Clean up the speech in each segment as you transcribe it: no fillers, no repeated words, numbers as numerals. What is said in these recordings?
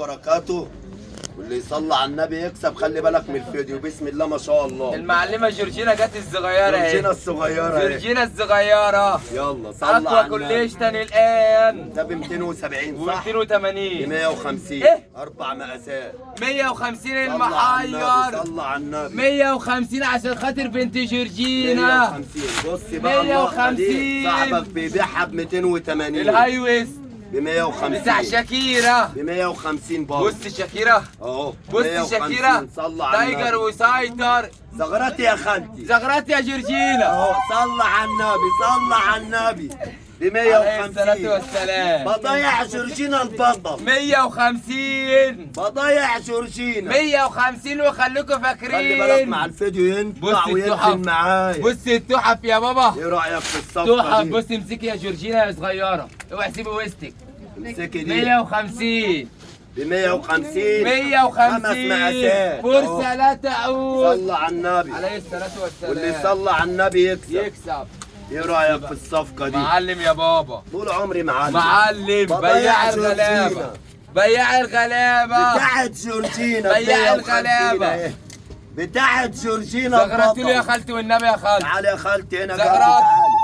وبركاته. واللي يصلي على النبي يكسب. خلي بالك من الفيديو. بسم الله ما شاء الله. المعلمه جورجينا جت الصغيره اهي. جورجينا الصغيره اهي. جورجينا الصغيره. يلا صلي على اقوى النبي. كوليشتن الان ده ب 270 صح؟ و280 ب 150. إيه؟ 4 مقاسات. 150 صلي المحير. على النبي. 150 عشان خاطر بنت جورجينا. 150. بص بقى 150. صاحبك بيبيعها ب 280. الهاي ويست ب 150 بتاع شاكيرا. ب 150 برضه. بص شاكيرا. اهو بص 150. شاكيرا. صلى على النبي. تايجر وسايتر. زغرتي يا خالتي. زغرات يا جورجينا. اهو صلى على النبي. صلى على النبي. ب عليه الصلاة 150. والسلام. بضيع جورجينا البطل. 150. بضيع جورجينا. 150 وخليكم فاكرين. خلي بالك مع الفيديو ينطع بص وينزل التحف. معايا. بص التحف يا بابا. ايه رايك في الصفقه تحف. دي؟ بص امسكي يا جورجينا يا صغيره. اوعي تسيبي وسطك. امسكي دي 150. ب 150. 150 5 مقاسات. فرصه لا تعود. صلى على النبي. عليه الصلاه والسلام. واللي يصلى على النبي يكسب. يكسب. ايه رايك في الصفقه دي؟ معلم يا بابا. طول عمري معلم. معلم. بياع الغلابه. بياع الغلابه. بتاعت جورجينا. بياع 150 الغلابة. اهي. بتاعت جورجينا زغرت له يا البطل. خالتي والنبي يا خالتي. تعالي يا خالتي هنا. زغرات. تعالي.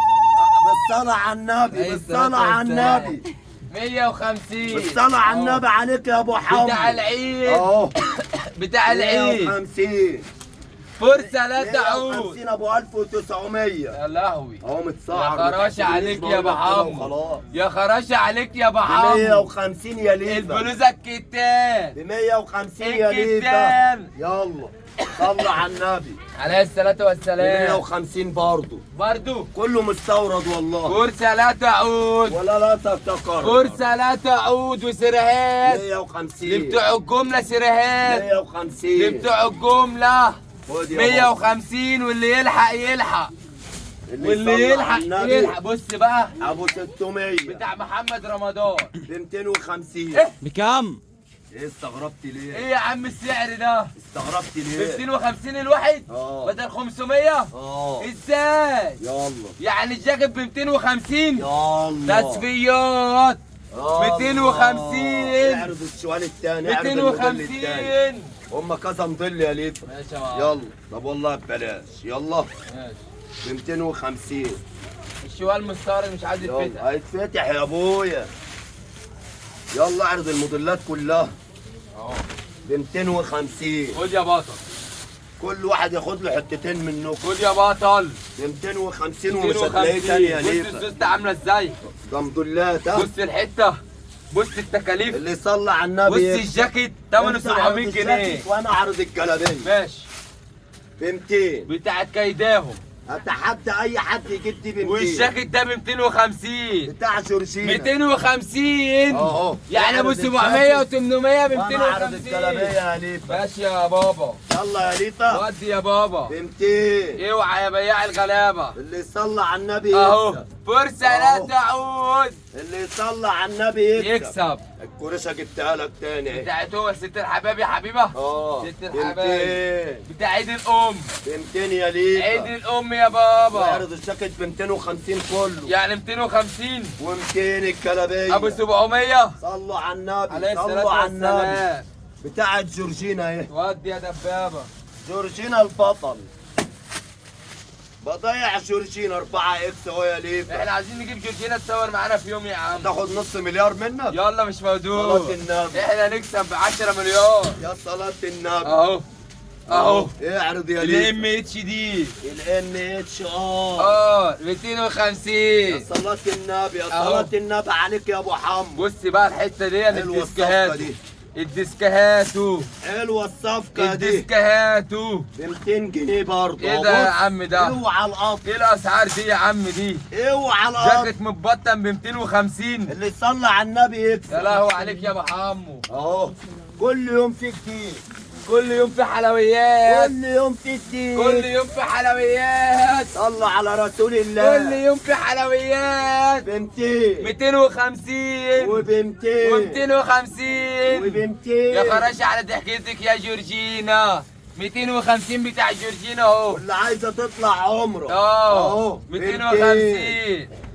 بالصلاة على النبي. عليه بالصلاة الصلاة على والسلام. النبي. 150. بالصلاة على النبي عليك يا ابو حمد. بتاع العيد. اهو بتاع العيد. 150. فرصة لا تعود. 150 ابو 1900. يا لهوي. اهو يا متصعب. خراشة عليك يا ابو حمو. خلاص. يا خراشة عليك يا ابو ب حمو. 150 يا ليفا. البلوزة الكتان. ب 150 يا ليفا. الكتان. يلا صلى على النبي. عليه الصلاة ب والسلام. 150 برضه. برضو. كله مستورد والله. فرصة لا تعود. ولا لا تتكرر. فرصة لا تعود وسرهات. 150. اللي بتوع الجملة سرهات. 150. اللي بتوع الجملة. خد يا 150 واللي يلحق يلحق. اللي واللي يصلي يلحق على النبي. يلحق. بص بقى. ابو 600 بتاع محمد رمضان. ب 250. إيه؟ بكام؟ ايه استغربت ليه؟ ايه يا عم السعر ده؟ استغربت ب ليه؟ 250 الواحد؟ اه. بدل 500؟ اه. ازاي؟ يلا يعني الجاكيت ب 250؟ يلا تصفيات. 250. اعرض السؤال الثاني. اعرض الموديل الثاني. 250. هم كذا موديل يا ليفا. ماشي يا معلم. يلا طب والله ببلاش. يلا ماشي. ب 250. الشوال مستعرض مش عايز يلا يتفتح. هيتفتح يا ابويا. يلا اعرض الموديلات كلها اهو. ب 250. خد يا بطل. كل واحد ياخد له حتتين منكم. خد يا بطل. ب 250 ومش هتلاقيه تاني يا بص ليفا. الزوزة عاملة ازاي؟ ده موديلات ها. بص الحتة. بص التكاليف. اللي يصلي على النبي بص يكسب. الجاكيت ثمنه انت 700 عرض جنيه. الجاكيت وانا عرض الجلابيه ماشي. ب 200. بتاعت كيداهم. اتحدى اي حد يجيب دي ب 200. والجاكيت ده ب 250. بتاع جورجينا 250. اهو. يعني ابو اعرض 700 و800 ب وانا عرض 250. الجلابيه يا ليفا. ماشي يا بابا. يلا يا ليفا ودي يا بابا. ب 200. اوعى يا بياع الغلابه. اللي يصلي على النبي اهو يكسب. فرصه لا أهو. تعود. اللي يصلي على النبي يكسب. يكسب. الكرشه جبتها لك تاني اهي. بتاعت هو ست الحباب يا حبيبه. اه ست ب الحبايب. 200. بتاع عيد الام. ب 200 يا ليفا. عيد الام يا بابا. اعرض الجاكيت ب 250 كله. يعني 250. و200 الجلابيه. ابو 700. صلوا على النبي. عليه صلوا الصلاه على النبي. والسلام. بتاعت جورجينا اهي. ودي يا دبابه. جورجينا البطل. بضيع جورجينا 4 اكس اهو يا ليفا. احنا عايزين نجيب جورجينا تصور معانا في يوم يا عم. تاخد نص مليار منك؟ يلا مش صلاة موجود. النبي. احنا نكسب ب 10 مليون. يا صلاة النبي. اهو. اهو. اعرض يا الام ليفا. اتش دي. الان اتش ار. 250. يا صلاة النبي. يا أهو. صلاة النبي عليك يا ابو حمو. بص بقى الحته دي حلوة الصفقة الديسكهات. دي. الديسكهاتو. حلوة الصفقة دي. الديسكهاتو. ب 200 جنيه برضه. ايه ده يا عم ده؟ اوعى القطر. ايه الاسعار دي يا عم دي؟ اوعى القطر. جاكيت متبطن ب 250. اللي يصلي على النبي يكسب. يا لهوي عليك يا ابو حمو. اهو كل يوم في جديد. كل يوم في حلويات. كل يوم في جديد. كل يوم في حلويات. صلى على رسول الله. كل يوم في حلويات. ب 200 250 وب 200 و250. وب 200 يا خراشي على ضحكتك يا جورجينا. 250 بتاع جورجينا اهو. واللي عايزه تطلع عمره اهو 250.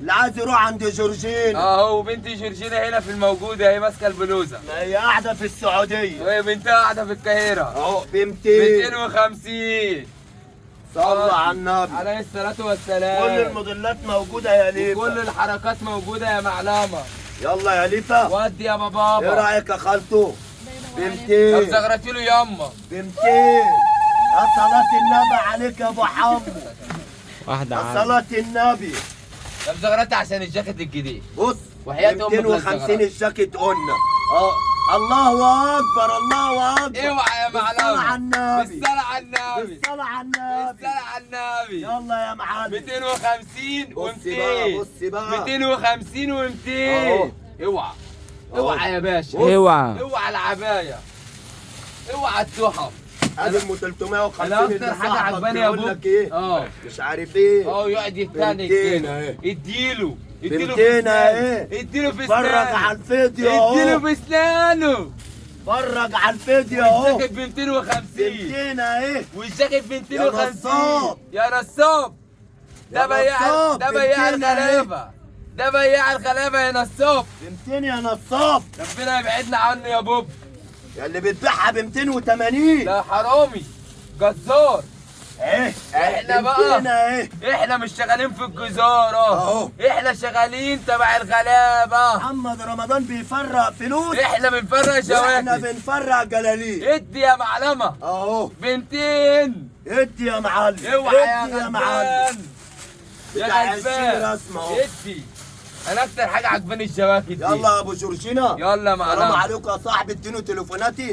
اللي عايز يروح عند جورجينا اهو. بنت جورجينا هنا في الموجوده اهي ماسكه البلوزه. ما هي قاعده في السعوديه وهي بنتها قاعده في القاهره اهو ب 200. 250. صلى على النبي عليه الصلاه والسلام. كل الموديلات موجوده يا ليفا كل الحركات موجوده يا معلمه. يلا يا ليفا ودي يا ايه بابا. رايك يا خالته؟ ب طب 200 زغرتي له ياما. ب 200 يا صلاة النبي عليك يا ابو حمو واحدة يا عادي. صلاة النبي. طب زغرتي عشان الجاكيت الجديد. بص وحياة أمك 250 للزغرات. الجاكيت قلنا الله اكبر الله اكبر. اوعى يا معلمه. بالصلاة على النبي بالصلاه على النبي. بالصلاة على النبي بالصلاه على النبي. يلا يا معلم 250 بص و200. بقى بص بقى 250 و200. أهو. اوعى. أهو. اوعى يا باشا. اوعى. اوعى العبايه. اوعى التحف. ادي ام 350 انا اللي اكتر حاجه صاحبك عجباني يا بيقول بوب. لك ايه مش عارف ايه يقعد يتنك 200 كده. أهي. اديله. 200 في أهي. اسنانه. اديله في اتفرج اسنانه. على الفيديو اهو اديله في اسنانه. اتفرج على الفيديو اهو الجاكيت ب 250. 200 اهي والجاكيت ب 250. نصاب. يا نصاب. ده يا بياع نصاب، ده بياع 200 أهي. الغلابه. ده بياع الغلابه يا نصاب. ب 200 يا نصاب ربنا يبعدنا عنه يا بوب. يا اللي بتبيعها ب 280 ده حرامي جزار. ايه إحنا ب بقى. 200 اهي احنا مش شغالين في الجزارة. أهو. احنا شغالين تبع الغلابة. محمد رمضان بيفرق فلوس احنا بنفرق واحنا شواكب. بنفرق جلاليب ادي يا معلمة. اهو 200. ادي يا معلم اوعى ادي يا يا معلم غلبان. بتاع يا 20 غلبان. رسمة اهو ادي. انا اكتر حاجة عجباني الشواكب دي. يلا يا ابو جورجينا يلا يا السلام معلمة. عليكم يا صاحبي اديني تليفوناتي